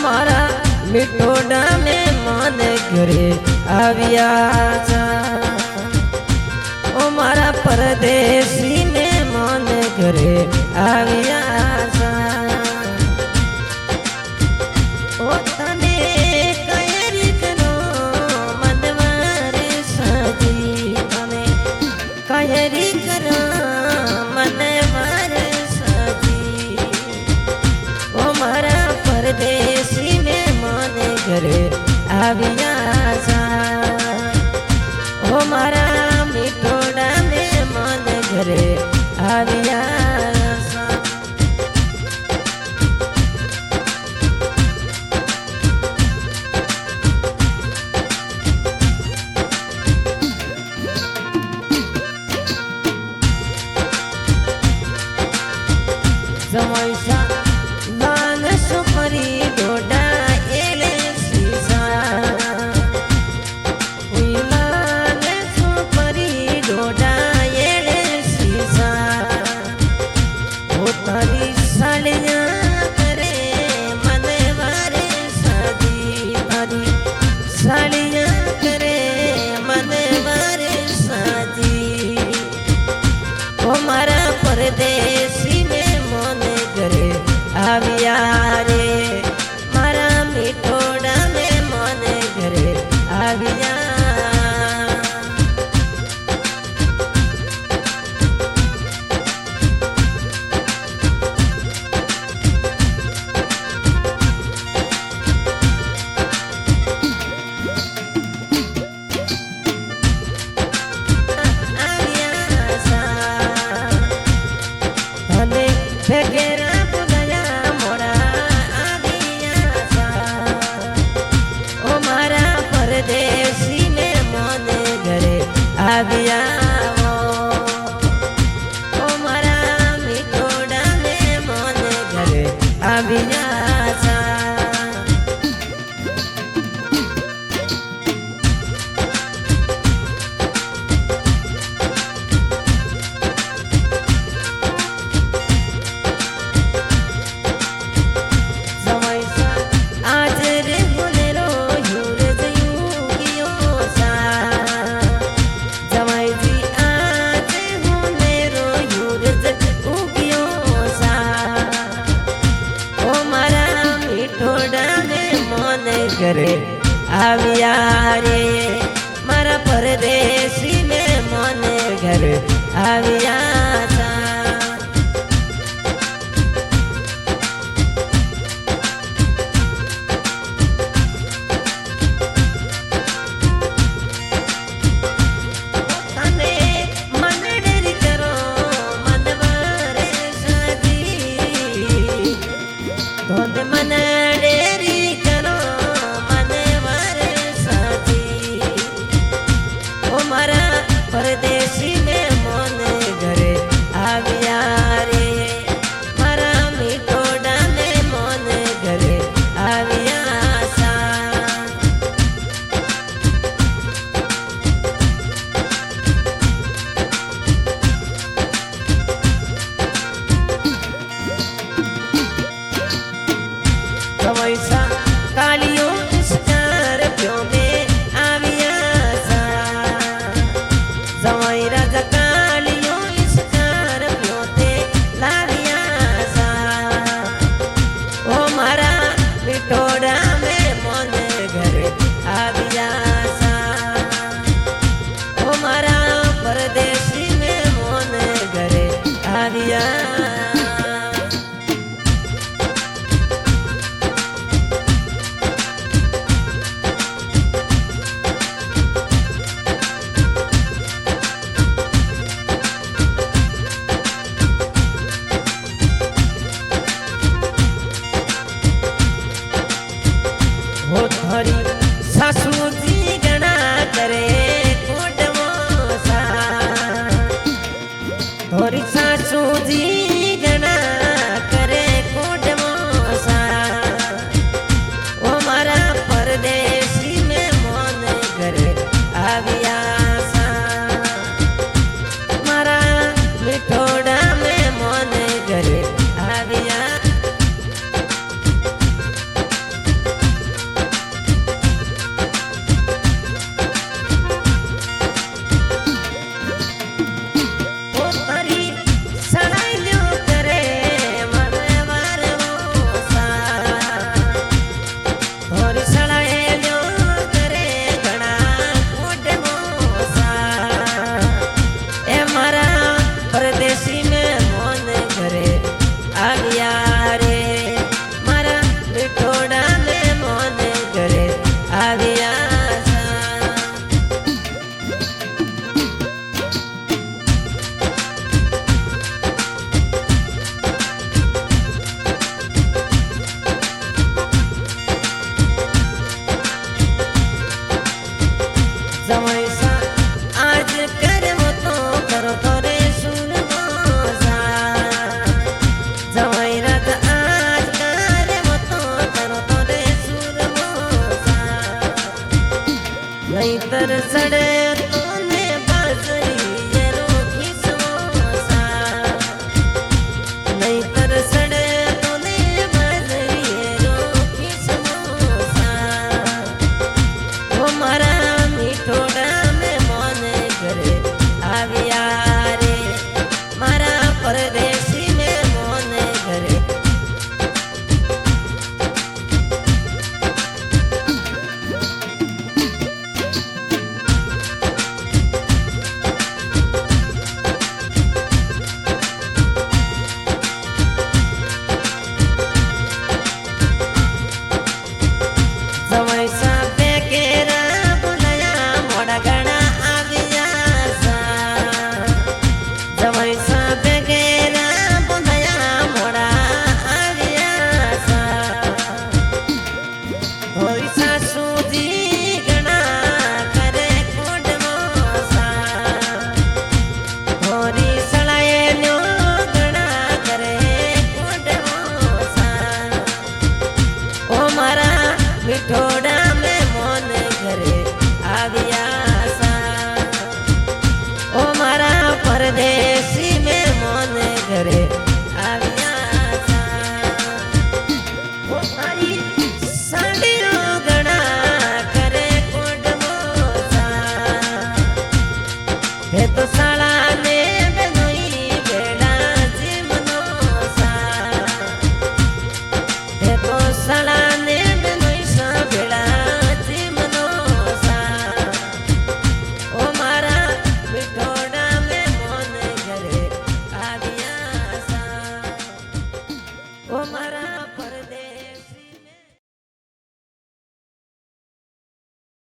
मारा मिठोड़ा में मन घरे आविया ओ मारा परदेसी में मन घरे आविया ओ तने कयरी करो मन मारे सजी तने कयरी करो मन मारे सजी ओ मारा परदेसी में मन घरे आविया ओ मारा मिठोड़ा में मन घरे आविया जमैसा लान सुपरी डोडा एले सीसा उइलान सुपरी डोडा एले सीसा ओ तारी सालियां करे मन वारे सादी तारी सालियां करे मन वारे सादी ओ मारा परदेसी में मन घरे आविया रे मारा मिठोड़ा में मन घरे आविया भेगेरा बुदया मोरा आविया ओ मारा परदेसी में मन घरे आविया ओ मारा मिठोड़ा में मन घरे आविया घरे आविया रे मारा परदेसी में मन घरे आविया मन डेरी करो ओ मारा परदेसी में मन घरे आविया रे मारा मिठोड़ा में मन घरे आविया वैसा कालियों स्कॉर्पियो में आविया जवाई राजा कालियों स्कॉर्पियो ते लाविया ओ मारा मिठोड़ा में मन घरे आविया ओ मारा परदेसी में मन घरे आविया हरी सासू जी गणा करे कोटमो सा थोड़ी सासू जी गणा करे कोटमो सा ओ मारा परदे तरसड़े तूने बाजरी ये रोटी समोसा नहीं तरसड़े तूने बाजरी ये रोटी समोसा वो मारा मीठोड़ा में मोने घरे आविया रे मारा परदेसी में मोने घरे समय सापे केरा बुलाया मोड़ा गणा आविया सा समय सापे केरा बुलाया मोड़ा आविया सा होई सासू जी गणा करे कोड मोसा होरी सलाए न्यो गणा करे कोड मोसा ओ मारा मिठोड़ा